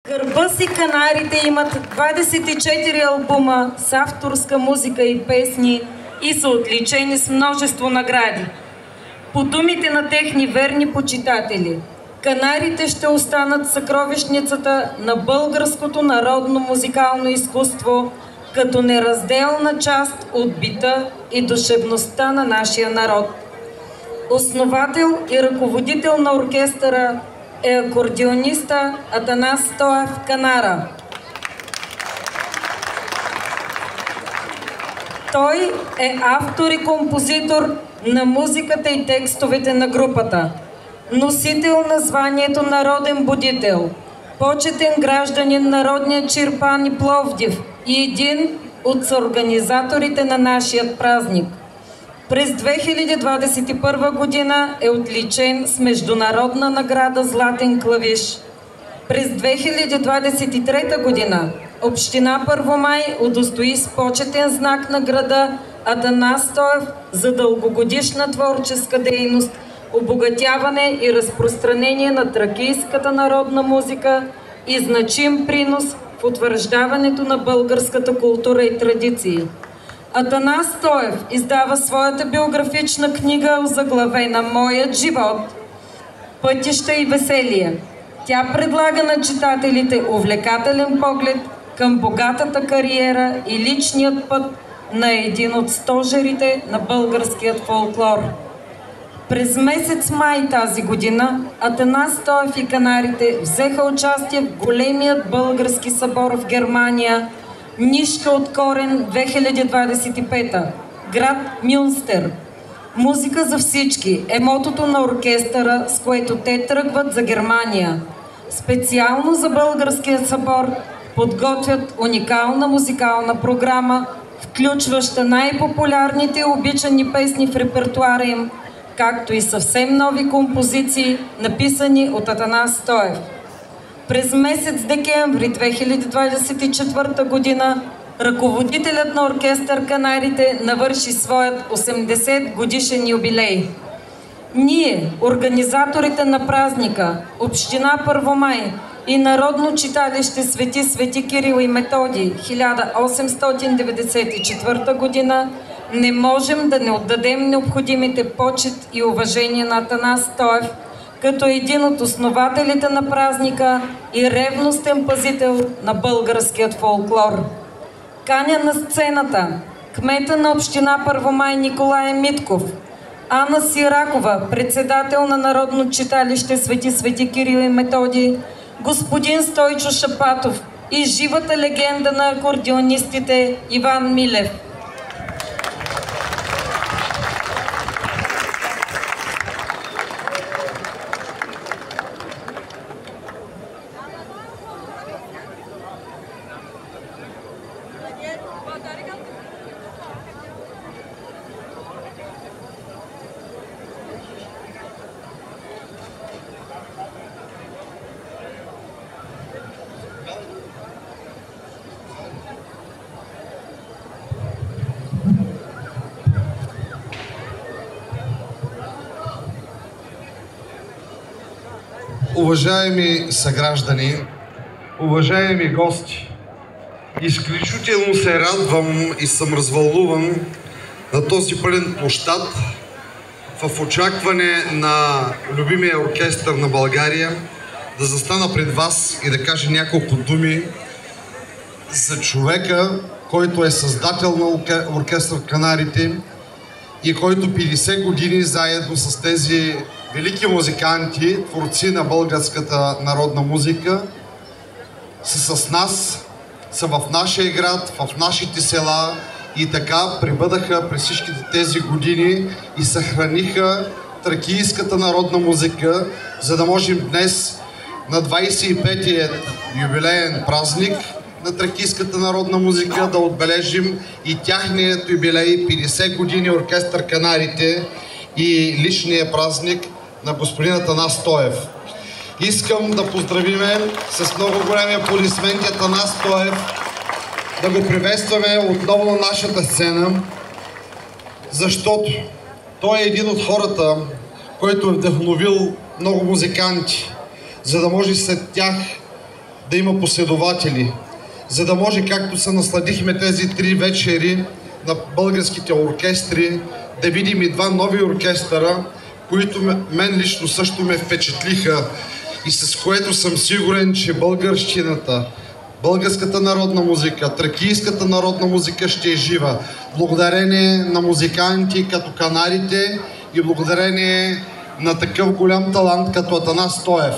Гърба си канарите имат 24 албума с авторска музика и песни и са отличени с множество награди. По думите на техни верни почитатели, канарите ще останат съкровищницата на българското народно музикално изкуство като неразделна част от бита и душевността на нашия народ. Основател и ръководител на оркестъра е акордеониста Атанас Стоев Канара. Той е автор и композитор на музиката и текстовете на групата, носител на званието Народен будител, почетен гражданин на родния Чирпан и Пловдив и един от съорганизаторите на нашия празник. През 2021 година е отличен с международна награда Златен клавиш. През 2023 година Община Първомай удостои с почетен знак на града Атанас Стоев за дългогодишна творческа дейност, обогатяване и разпространение на тракийската народна музика и значим принос в утвърждаването на българската култура и традиции. Атанас Стоев издава своята биографична книга, озаглавена «Моят живот. Пътища и веселие». Тя предлага на читателите увлекателен поглед към богатата кариера и личният път на един от стожерите на българският фолклор. През месец май тази година Атанас Стоев и канарите взеха участие в големият български събор в Германия Нишка от корен 2025, град Мюнстер. Музика за всички е мотото на оркестъра, с което те тръгват за Германия. Специално за българския събор подготвят уникална музикална програма, включваща най-популярните и обичани песни в репертуара им, както и съвсем нови композиции, написани от Атанас Стоев. През месец декември 2024 година ръководителят на оркестър Канарите навърши своят 80 годишен юбилей. Ние, организаторите на празника, Община Първомай и Народно читалище Свети Кирил и Методий 1894 година, не можем да не отдадем необходимите почет и уважение на Атанас Стоев, като един от основателите на празника и ревностен пазител на българският фолклор. Каня на сцената кмета на Община Първомай Николай Митков, Ана Сиракова, председател на Народно читалище Свети Кирил и Методий, господин Стойчо Шапатов и живата легенда на акордеонистите Иван Милев. Уважаеми съграждани, уважаеми гости, изключително се радвам и съм развълнуван на този пълен площад в очакване на любимия оркестър на България да застана пред вас и да кажа няколко думи за човека, който е създател на оркестър Канарите и който 50 години заедно с тези велики музиканти, творци на българската народна музика, са с нас, са в нашия град, в нашите села и така пребъдаха през всичките тези години и съхраниха тракийската народна музика, за да можем днес на 25-тият юбилеен празник на тракийската народна музика да отбележим и тяхният юбилей 50 години оркестър Канарите и личния празник на господин Атанас Стоев. Искам да поздравиме с много големи аплодисменти Атанас Стоев, да го приветстваме отново на нашата сцена, защото той е един от хората, който е вдъхновил много музиканти, за да може след тях да има последователи, за да може, както се насладихме тези 3 вечери на българските оркестри, да видим и 2 нови оркестъра, които мен лично също ме впечатлиха и с което съм сигурен, че българщината, българската народна музика, тракийската народна музика ще е жива. Благодарение на музиканти като канарите и благодарение на такъв голям талант като Атанас Стоев.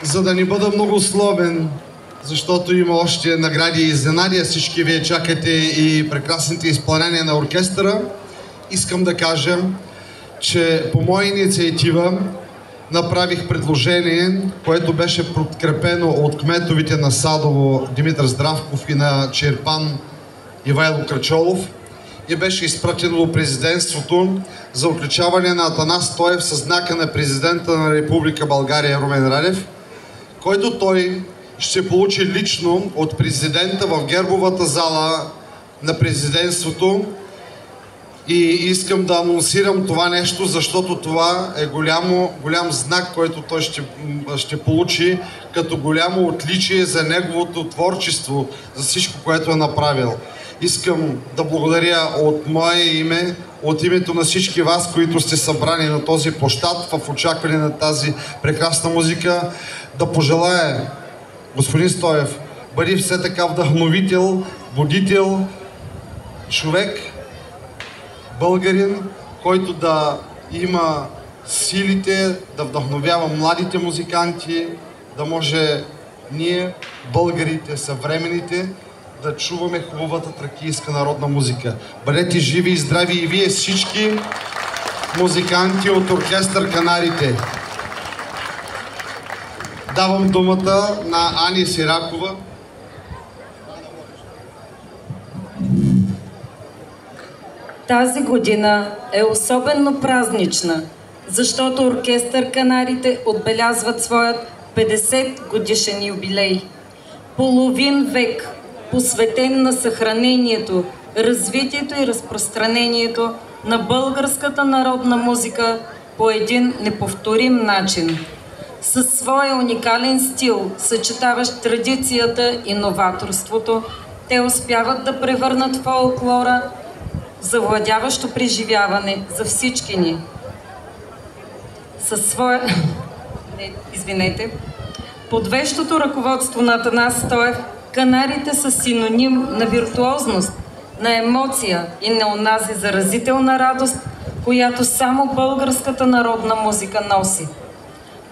За да не бъда многословен, защото има още награди и изненади, всички вие чакате и прекрасните изпълнения на оркестъра, искам да кажа, че по моя инициатива направих предложение, което беше подкрепено от кметовите на Садово Димитър Здравков и на Чирпан Ивайло Крачолов и беше изпратено до президентството за отличаване на Атанас Стоев със знака на президента на Република България Румен Радев, който той ще получи лично от президента в гербовата зала на президентството. И искам да анонсирам това нещо, защото това е голям знак, който той ще получи като голямо отличие за неговото творчество, за всичко, което е направил. Искам да благодаря от мое име, от името на всички вас, които сте събрани на този площад в очакване на тази прекрасна музика, да пожелая, господин Стоев, бъди все така вдъхновител, будител, човек, българин, който да има силите да вдъхновява младите музиканти, да може ние, българите, съвременните, да чуваме хубавата тракийска народна музика. Бъдете живи и здрави и вие всички музиканти от оркестър Канарите. Давам думата на Ани Сиракова. Тази година е особено празнична, защото оркестър Канарите отбелязват своят 50 годишен юбилей. Половин век, посветен на съхранението, развитието и разпространението на българската народна музика по един неповторим начин. Със своя уникален стил, съчетаващ традицията и новаторството, те успяват да превърнат фолклора завладяващо преживяване за всички ни. Със своя... Под вещото ръководство на Атанас Стоев, Канарите са синоним на виртуозност, на емоция и на онази заразителна радост, която само българската народна музика носи.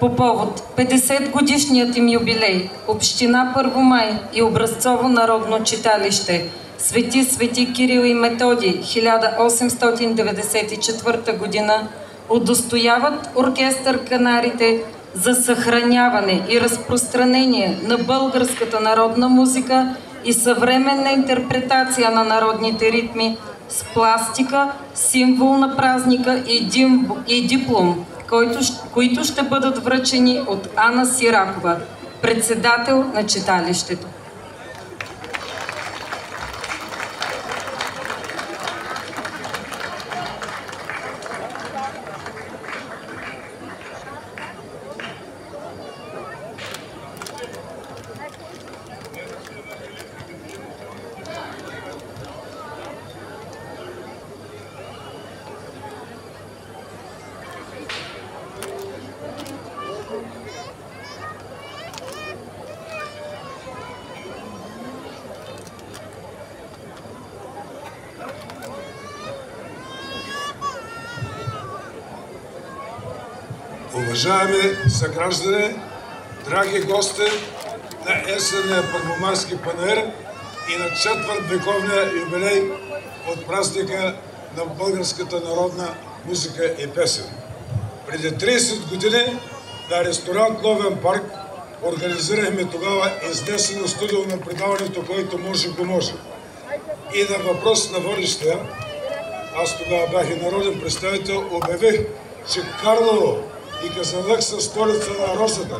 По повод 50 годишният им юбилей, Община Първомай и Образцово народно читалище Свети Кирил и Методий 1894 година удостояват оркестър Канарите за съхраняване и разпространение на българската народна музика и съвременна интерпретация на народните ритми с пластика, символ на празника и диплом, които ще бъдат връчени от Ана Сиракова, председател на читалището. Уважаеми съграждани, драги гости на есенния Първомайски панаир и на четвъртвековния юбилей от празника на българската народна музика и песен. Преди 30 години на ресторант Новен парк организирахме тогава изнесено студио на предаването, който може го може. И на въпрос на водещия, аз тогава бях и народен представител, обявих, че Карлово и Казанлък са столица на розата,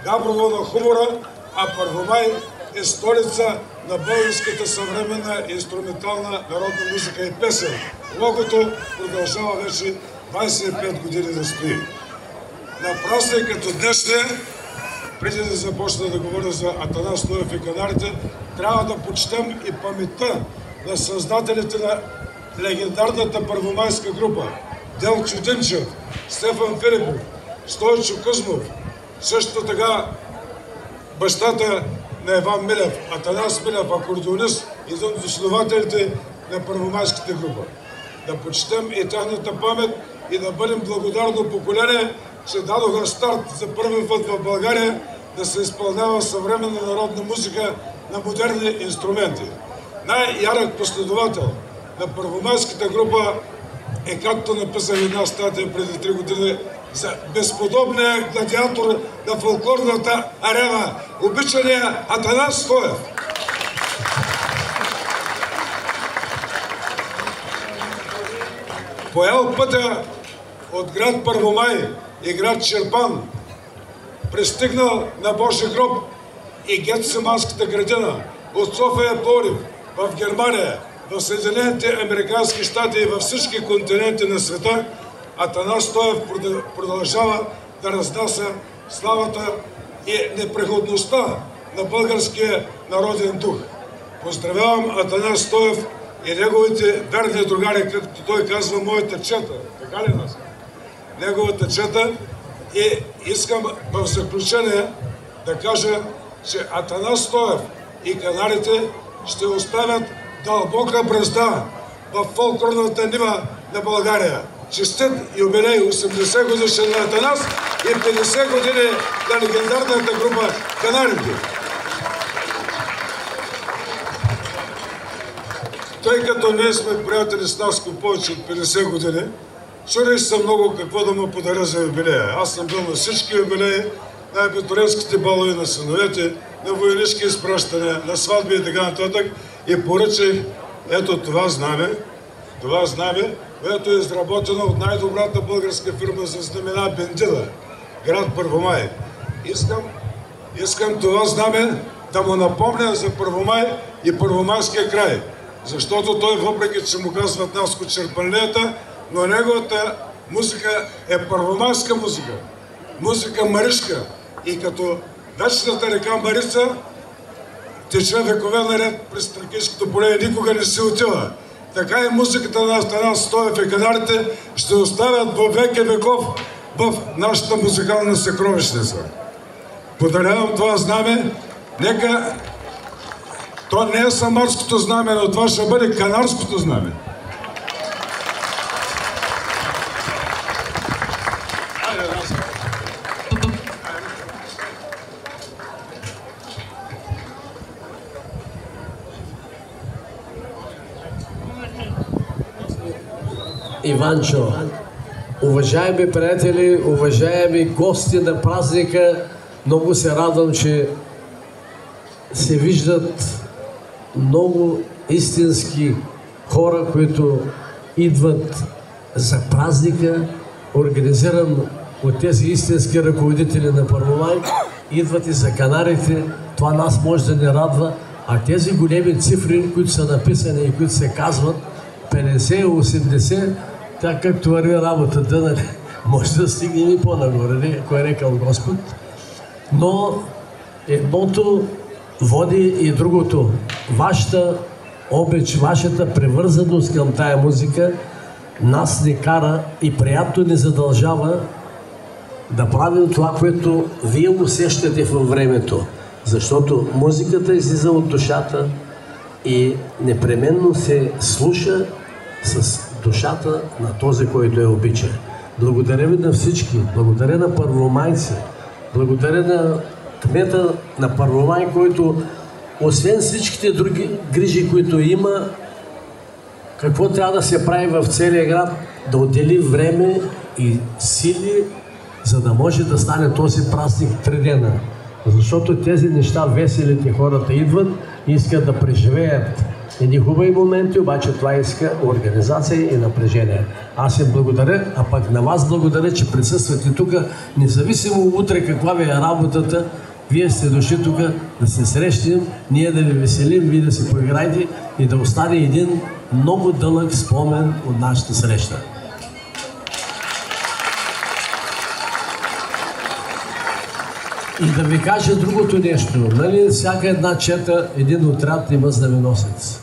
Габрово на хумора, а Първомай е столица на българската съвременна инструментална народна музика и песен. Логото продължава вече 25 години да стои. на празник като днешния, преди да започна да говоря за Атанас Стоев и канарите, трябва да почетем и паметта на създателите на легендарната първомайска група. Делчо Димчев, Стефан Филипов, Стойчо Кузмов, също така бащата на Иван Милев, Атанас Милев, акордеонист, един от основателите на първомайската група. Да почетем и тяхната памет и да бъдем благодарно поколение, че дадоха старт за първи път в България да се изпълнява съвременна народна музика на модерни инструменти. Най-ярък последовател на първомайската група е, както написах една статия преди 3 години, за безподобния гладиатор на фолклорната арена, обичания Атанас Стоев. Поел пътя от град Първомай и град Чирпан, пристигнал на Божи гроб и Гетсиманската градина, от София Пловдив, в Германия, в Съединените американски щати и във всички континенти на света, Атанас Стоев продължава да разнася славата и непреходността на българския народен дух. Поздравявам Атанас Стоев и неговите верни другари, както той казва, моята чета. Така ли нас? Неговата чета. И искам в заключение да кажа, че Атанас Стоев и канарите ще оставят дълбока бръзда в фолклорната нива на България. Честит юбилей 80 годишен на Атанас и 50 години на легендарната група Канарите. Тъй като ние сме приятели с Наско повече от 50 години, чудих се много какво да му подаря за юбилея. Аз съм бил на всички юбилеи, на абитуриентските балове на синовете, на войнишки изпращания, на сватби и така нататък. И поръчах ето това знаме, което е изработено от най-добрата българска фирма за знамена Бендила, град Първомай. Искам това знаме да му напомня за Първомай и Първомайския край. Защото той, въпреки че му казват Наско черпанлията, но неговата музика е първомайска музика. Музика маришка. И като вечната река Марица тече векове наред през Тракийското поле и никога не се отива. Така и музиката на Атанас Стоев и канарите ще оставят във веки веков в нашата музикална съкровищница. Подарявам това знаме. Нека то не е самарското знаме, но това ще бъде канарското знаме. Иванчо, уважаеми приятели, уважаеми гости на празника, много се радвам, че се виждат много истински хора, които идват за празника, организиран от тези истински ръководители на Първомай, идват и за канарите. Това нас може да ни радва, а тези големи цифри, които са написани и които се казват 50-80, така както върви работата, нали, може да стигнем и по-нагоре, ако е рекал Господ. Но едното води и другото. Вашата обич, вашата привързаност към тая музика нас ни кара и приятно ни задължава да правим това, което вие усещате във времето. Защото музиката излиза от душата и непременно се слуша с душата на този, който я обича. Благодаря ви на всички. Благодаря на първомайци. Благодаря на кмета на Първомай, който освен всичките други грижи, които има, какво трябва да се прави в целия град, да отдели време и сили, за да може да стане този празник 3 дена. Защото тези неща, веселите хората идват и искат да преживеят едни хубави моменти, обаче това иска организация и напрежение. Аз им благодаря, а пък на вас благодаря, че присъствате тук. Независимо утре каква ви е работата, вие сте дошли тук да се срещнем, ние да ви веселим, вие да си поиграете и да остане един много дълъг спомен от нашата среща. И да ви кажа другото нещо. Нали, всяка една чета, един отряд има знаменосец.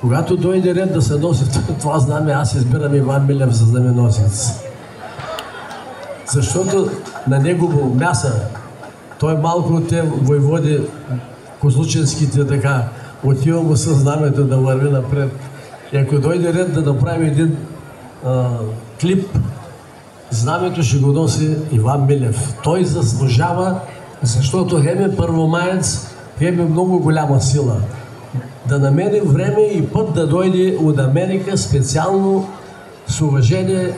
Когато дойде ред да се носи това знаме, аз избирам Иван Милев за знаменосец. Защото на негово мяса, той малко от те войводи козлученските така, отива му със знамето да върви напред. И ако дойде ред да направи един клип, знамето ще го носи Иван Милев. Той заслужава, защото хем е първомаец, хем е много голяма сила. Да намери време и път да дойде от Америка специално с уважение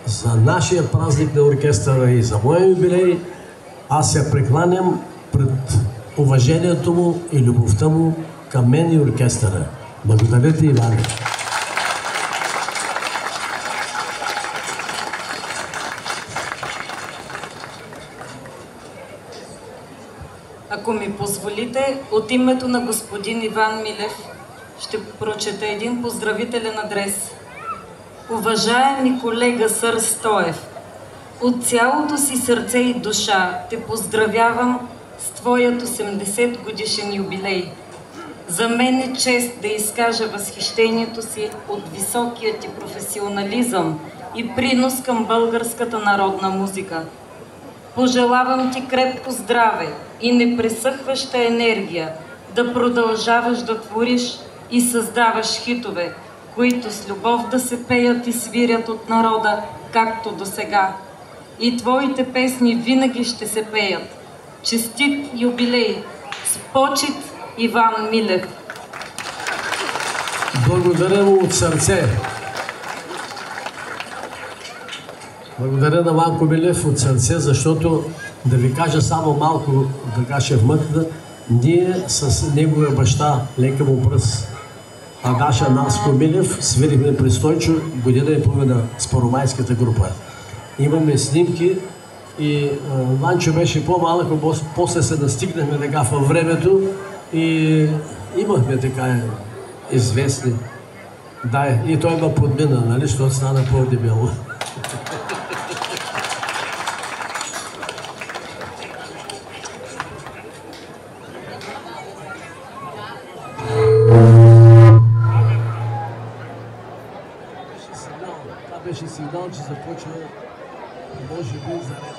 за нашия празник на оркестъра и за моя юбилей. Аз се прекланям пред уважението му и любовта му към мен и оркестъра. Благодаря ти, Иване. Ако ми позволите, от името на господин Иван Милев ще прочета един поздравителен адрес. Уважаеми колега Сър Стоев, от цялото си сърце и душа те поздравявам с твоят 80 годишен юбилей. За мен е чест да изкажа възхищението си от високия ти професионализъм и принос към българската народна музика. Пожелавам ти крепко здраве и непресъхваща енергия да продължаваш да твориш и създаваш хитове, които с любов да се пеят и свирят от народа, както досега. И твоите песни винаги ще се пеят. Честит юбилей! С почит, Иван Милев! Благодаря му от сърце. Благодаря на Ванко Милев от сърце, защото да ви кажа само малко, така ще вмъкна, ние с неговия баща, лека му пръст, Агаша Наско Милев, свирихме при Стойчо година и половина с паромайската група. Имаме снимки и Ванчо беше по-малък, после се настигнахме така във времето и имахме така известни. Да, и той ме подмина, нали, защото стана по-дебело. Беше сигнал, че започва, може би, заред.